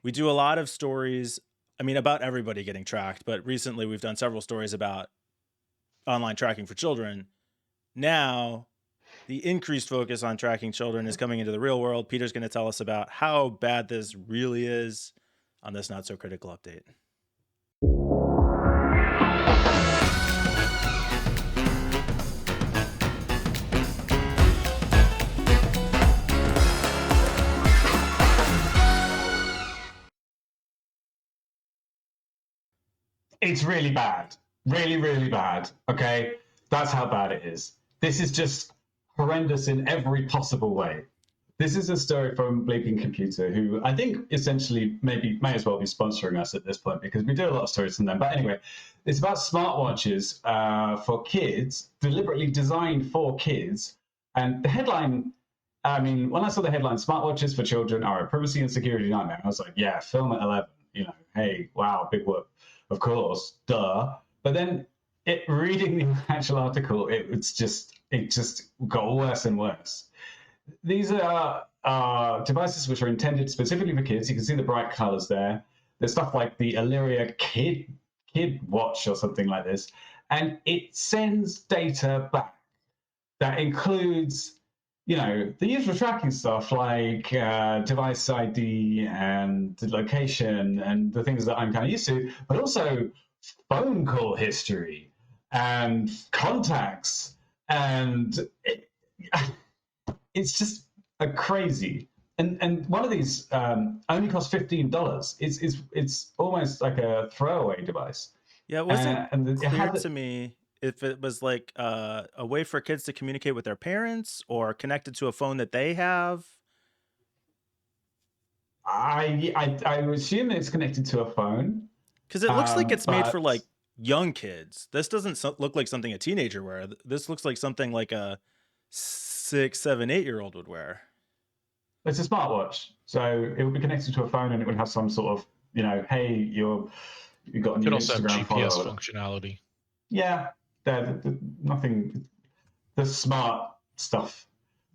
we do a lot of stories, I mean, about everybody getting tracked, but recently we've done several stories about online tracking for children. Now, the increased focus on tracking children is coming into the real world. Peter's going to tell us about how bad this really is on this not so critical update. It's really bad. Really, really bad. Okay? That's how bad it is. This is just horrendous in every possible way. This is a story from Bleeping Computer, who I think essentially maybe may as well be sponsoring us at this point because we do a lot of stories from them. But anyway, it's about smartwatches for kids, deliberately designed for kids. And the headline, I mean, when I saw the headline, "Smartwatches for Children Are a Privacy and Security Nightmare," I was like, yeah, film at 11. You know, hey, wow, big whoop. Of course, duh. But then reading the actual article, it just got worse and worse. These are devices which are intended specifically for kids. You can see the bright colors there. There's stuff like the Illyria Kid Watch or something like this, and it sends data back that includes, you know, the usual tracking stuff like device ID and location and the things that I'm kind of used to, but also phone call history and contacts, and it's just a crazy. And one of these only costs $15. It's almost like a throwaway device. Yeah, it wasn't And it clear has to me if it was like a way for kids to communicate with their parents or connected to a phone that they have. I assume it's connected to a phone. Because it looks like it's made for But like young kids. This doesn't look like something a teenager wear. This looks like something like a 6, 7, 8-year-old would wear. it's a smartwatch, so it would be connected to a phone, and it would have some sort of, you know, hey, you got a new Could also have Instagram GPS follower. functionality. Yeah, nothing. The smart stuff,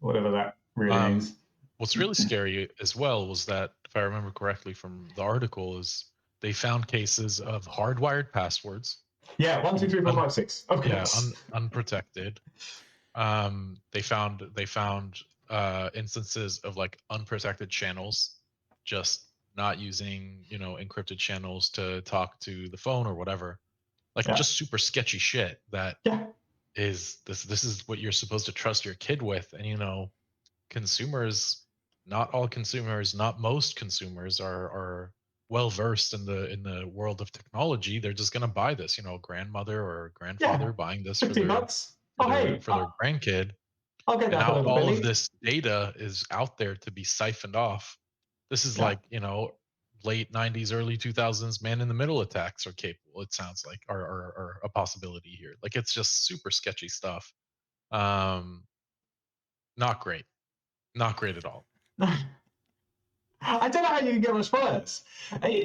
whatever that really means. What's really scary as well was that, if I remember correctly from the article, is they found cases of hardwired passwords. Yeah, 1, 2, 3, 4, 5, 6. Of course. Yeah, unprotected. They found instances of like unprotected channels, just not using, you know, encrypted channels to talk to the phone or whatever. Like Yeah. just super sketchy shit that Yeah. is this is what you're supposed to trust your kid with. And you know, consumers, not all consumers, not most consumers are well versed in the world of technology. They're just gonna buy this, you know, grandmother or grandfather Yeah. buying this 50 bucks. Oh, hey, for their grandkid. I'll get And that for now little all Billy. of this data is out there to be siphoned off. This is Yeah. like, you know, late 90s, early 2000s man in the middle attacks are capable, it sounds like, are a possibility here. Like it's just super sketchy stuff. Not great. Not great at all. I don't know how you can get much worse.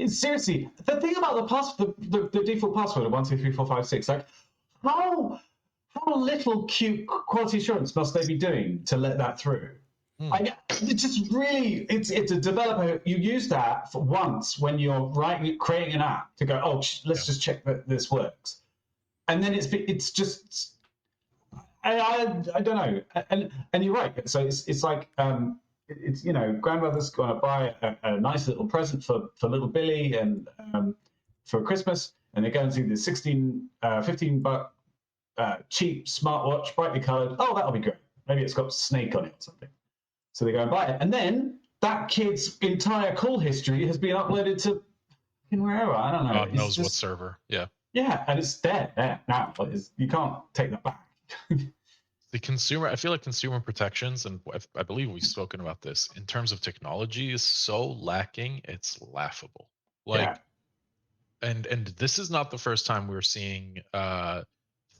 Seriously, the thing about the default password of 1, 2, 3, 4, 5, 6, like how little cute quality assurance must they be doing to let that through? It's just really, it's a developer. You use that for once when you're creating an app to go, oh, let's just check that this works, and then it's just I don't know, and you're right. So it's like it's, you know, grandmother's going to buy a nice little present for little Billy and for Christmas, and they're going to do the 15 buck cheap smartwatch, brightly coloured. Oh, that'll be great. Maybe it's got Snake on it or something. So they go and buy it, and then that kid's entire call history has been uploaded to wherever. I don't know. God knows what server. Yeah. Yeah, and it's there now. You can't take that back. The consumer, I feel like consumer protections, and I believe we've spoken about this in terms of technology, is so lacking. It's laughable. Like, Yeah. and this is not the first time we're seeing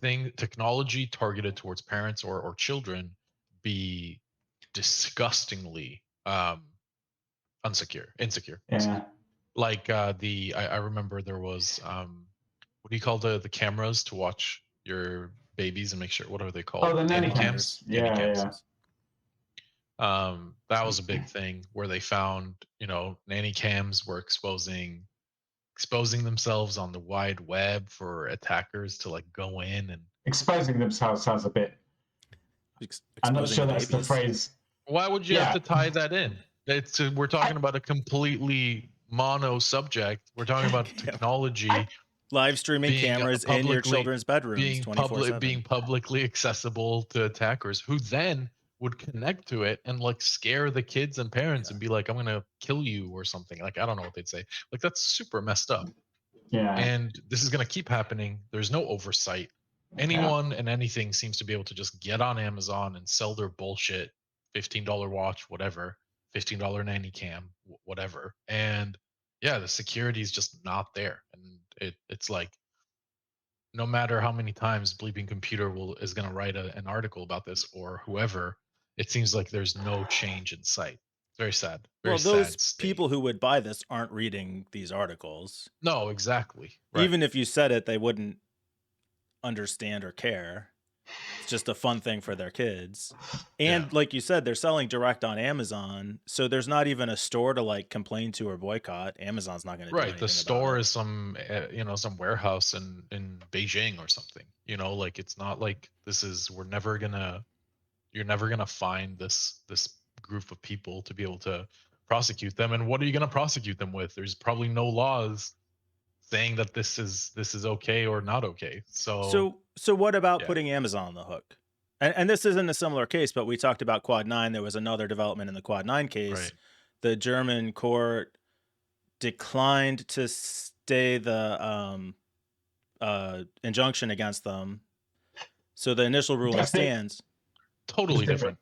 technology targeted towards parents or children be disgustingly insecure. Yeah. Like I remember there was what do you call the cameras to watch your babies and make sure, what are they called? Oh, the nanny cams. Nanny Yeah, cams. yeah. That was a big thing where they found, nanny cams were exposing themselves on the wide web for attackers to like go in and Exposing themselves sounds a bit. I'm not Exposing sure the that's the babies. phrase. why would you have to tie that in? We're talking about a completely mono subject. We're talking about technology Live streaming being cameras in your children's bedrooms 24/7. being publicly accessible to attackers who then would connect to it and like scare the kids and parents and be like, I'm gonna kill you or something. Like I don't know what they'd say. Like that's super messed up. Yeah. And this is gonna keep happening. There's no oversight. Anyone and anything seems to be able to just get on Amazon and sell their bullshit, $15 watch, whatever, $15 nanny cam, whatever. And yeah, the security is just not there. And it's like no matter how many times Bleeping Computer is going to write an article about this or whoever, it seems like there's no change in sight. Very sad. Very Well, those sad state. people who would buy this aren't reading these articles. No, exactly. Right. Even if you said it, they wouldn't understand or care. It's just a fun thing for their kids. And like you said, they're selling direct on Amazon, so there's not even a store to like complain to or boycott. Amazon's not going to do anything The about store it. is some some warehouse in Beijing or something. Like it's not like you're never gonna find this group of people to be able to prosecute them. And what are you gonna prosecute them with? There's probably no laws saying that this is okay or not okay. So what about putting Amazon on the hook? And this isn't a similar case, but we talked about Quad 9. There was another development in the Quad 9 case. Right. The German court declined to stay the injunction against them. So the initial ruling stands. Totally different.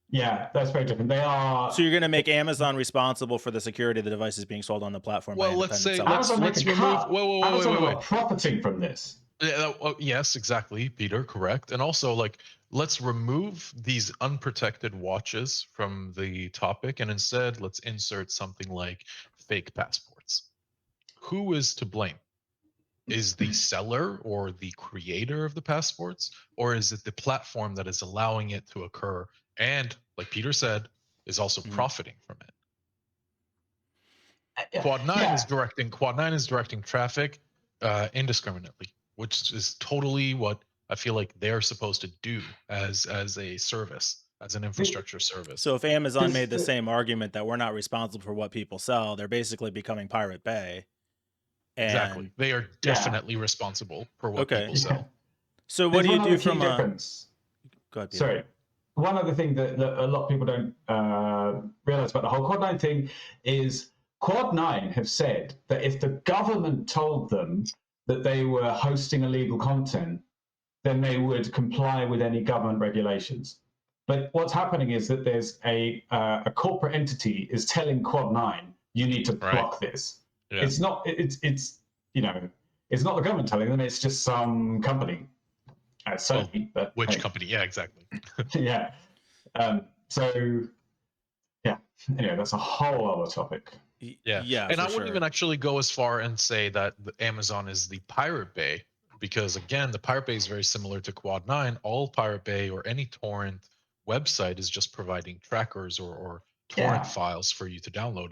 Yeah, that's very different. They are. So you're going to make Amazon responsible for the security of the devices being sold on the platform. Well, let's say Amazon let's remove. Amazon profiting from this. Yeah, yes, exactly, Peter. Correct. And also, like, let's remove these unprotected watches from the topic, and instead, let's insert something like fake passports. Who is to blame? Is the seller or the creator of the passports, or is it the platform that is allowing it to occur? And like Peter said, is also profiting from it. Quad 9 is directing traffic indiscriminately, which is totally what I feel like they're supposed to do as a service, as an infrastructure service. So if Amazon made the same argument that we're not responsible for what people sell, they're basically becoming Pirate Bay. Exactly. They are definitely responsible for what people sell. So what do you do from difference? Go ahead, Peter. Sorry. One other thing that a lot of people don't realize about the whole Quad 9 thing is Quad 9 have said that if the government told them that they were hosting illegal content, then they would comply with any government regulations. But what's happening is that there's a corporate entity is telling Quad 9, you need to block this. Yeah. It's not it's it's not the government telling them, it's just some company. Sony, but which company? Yeah, exactly. Yeah. So yeah. Anyway, that's a whole other topic. Yeah. And I wouldn't even actually go as far and say that Amazon is the Pirate Bay, because again, the Pirate Bay is very similar to Quad 9. All Pirate Bay or any torrent website is just providing trackers or torrent files for you to download.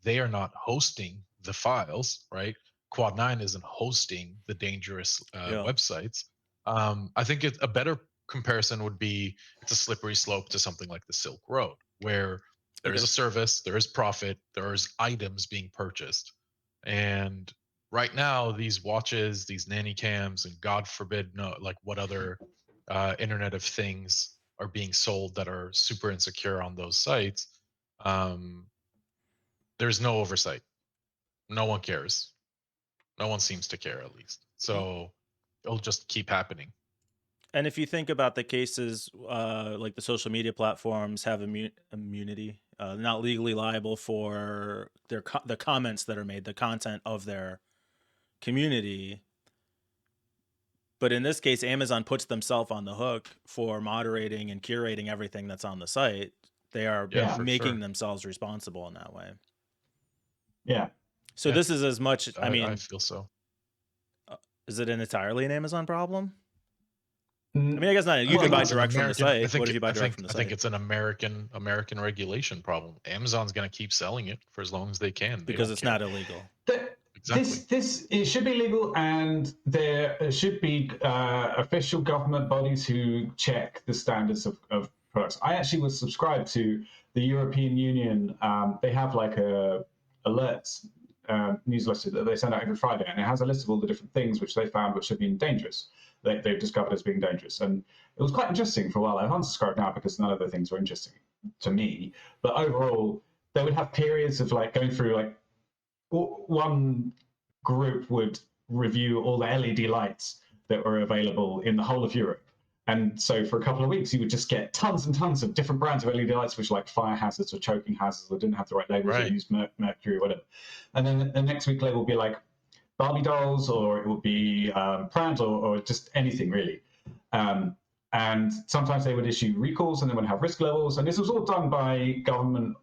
They are not hosting the files, right? Quad 9 isn't hosting the dangerous websites. I think a better comparison would be it's a slippery slope to something like the Silk Road, where there is a service, there is profit, there is items being purchased. And right now, these watches, these nanny cams, and God forbid, what other Internet of Things are being sold that are super insecure on those sites. There's no oversight. No one cares. No one seems to care, at least. So it'll just keep happening. And if you think about the cases, like the social media platforms have immunity, not legally liable for the comments that are made, the content of their community. But in this case, Amazon puts themselves on the hook for moderating and curating everything that's on the site. They are making themselves responsible in that way. Yeah. So this is as much, I feel so. Is it entirely an Amazon problem? I mean, I guess not. You Well, can buy It's an direct from the American- I site. think What if you buy I direct think from the I site? think it's an American regulation problem. Amazon's going to keep selling it for as long as they can. They because don't it's care. not illegal. Exactly. This it should be legal, and there should be official government bodies who check the standards of products. I actually was subscribed to the European Union. They have like a alerts newsletter that they send out every Friday, and it has a list of all the different things which they found which have been dangerous. They've discovered as being dangerous, and it was quite interesting for a while. I've unsubscribed now because none of the things were interesting to me. But overall, they would have periods of like going through like one group would review all the LED lights that were available in the whole of Europe. And so for a couple of weeks, you would just get tons and tons of different brands of LED lights, which like fire hazards or choking hazards, or didn't have the right labels, or Right. used mercury or whatever. And then the next week label would be like Barbie dolls, or it would be prams, or just anything really. And sometimes they would issue recalls, and they would have risk levels. And this was all done by government,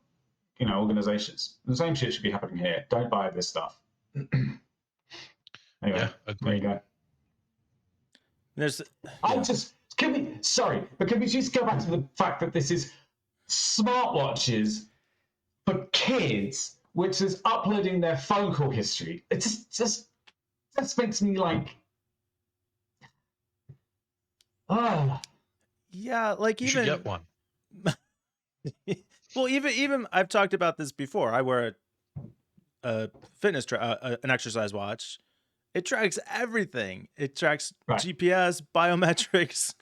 organizations. The same shit should be happening here. Don't buy this stuff. Anyway, Yeah, there you go. There's Can we just go back to the fact that this is smartwatches for kids, which is uploading their phone call history. It just makes me like, yeah, like You should even get one. well, even I've talked about this before. I wear a fitness an exercise watch. It tracks everything. It tracks Right. GPS, biometrics,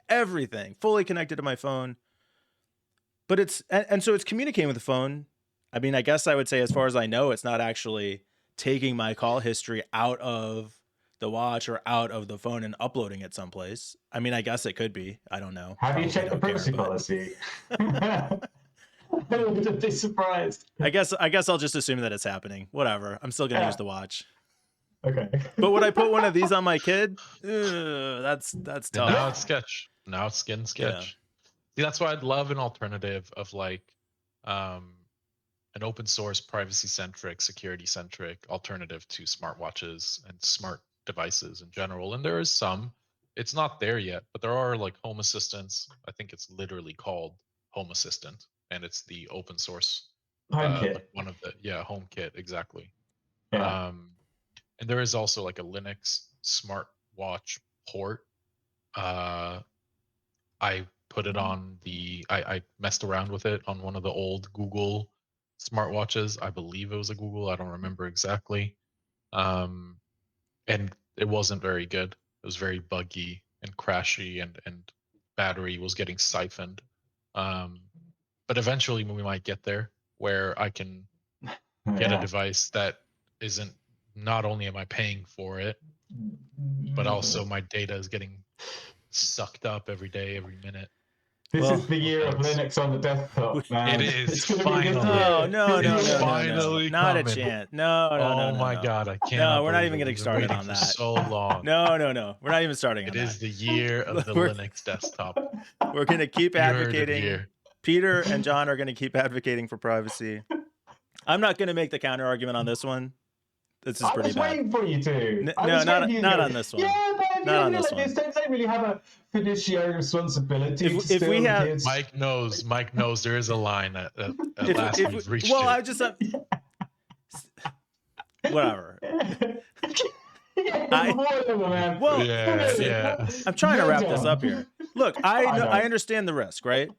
everything, fully connected to my phone. But it's and so it's communicating with the phone. I mean, I guess I would say, as far as I know, it's not actually taking my call history out of the watch or out of the phone and uploading it someplace. I mean, I guess it could be. I don't know. have you Probably checked the don't care, privacy but policy? I would be surprised. I guess I'll just assume that it's happening. Whatever. I'm still gonna Yeah. use the watch. Okay. But would I put one of these on my kid? That's And tough. now it's sketch. Now it's skin sketch. See, that's why I'd love an alternative of like an open source, privacy centric, security centric alternative to smartwatches and smart devices in general. And there is some. It's not there yet, but there are like Home Assistants. I think it's literally called Home Assistant, and it's the open source HomeKit. like one of the HomeKit, exactly. Yeah. And there is also like a Linux smartwatch port. I put it on I messed around with it on one of the old Google smartwatches. I believe it was a Google. I don't remember exactly. And it wasn't very good. It was very buggy and crashy, and battery was getting siphoned. But eventually we might get there where I can get a device that isn't, not only am I paying for it, but also my data is getting sucked up every day, every minute. This Well, is the year of Linux on the desktop, man. It is, It's gonna be a good finally. year. Oh no, It's no, no, no, no, finally not a coming. chance. No, Oh my no. god, I can't. No, we're not even getting started on for that. so long. No, we're not even starting on It is that. the year of the We're- Linux desktop. We're gonna keep You heard it advocating. here. Peter and John are gonna keep advocating for privacy. I'm not gonna make the counter argument on this one. This is I pretty was bad. waiting for you to. No, I was not- waiting for you not to. on this one. Yeah, but Not on like this one. Don't they really have a fiduciary responsibility If to we steal have- kids? Mike knows there is a line at last If we've reached well, it. I just whatever. Well, yeah. I'm trying to wrap this up here. Look, I I know. understand the risk, right?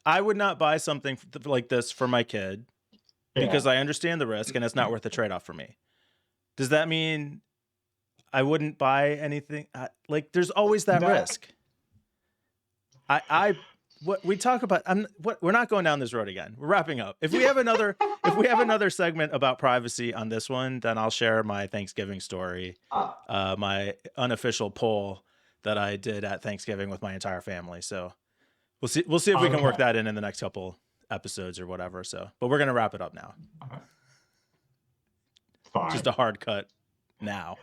I would not buy something like this for my kid because I understand the risk and it's not worth the trade-off for me. Does that mean I wouldn't buy anything? Like, there's always that risk. What we talk about, we're not going down this road again. We're wrapping up. If we have another segment about privacy on this one, then I'll share my Thanksgiving story, my unofficial poll that I did at Thanksgiving with my entire family. So we'll see if we can work that in the next couple episodes or whatever. So, but we're gonna wrap it up now. Fine. Just a hard cut now.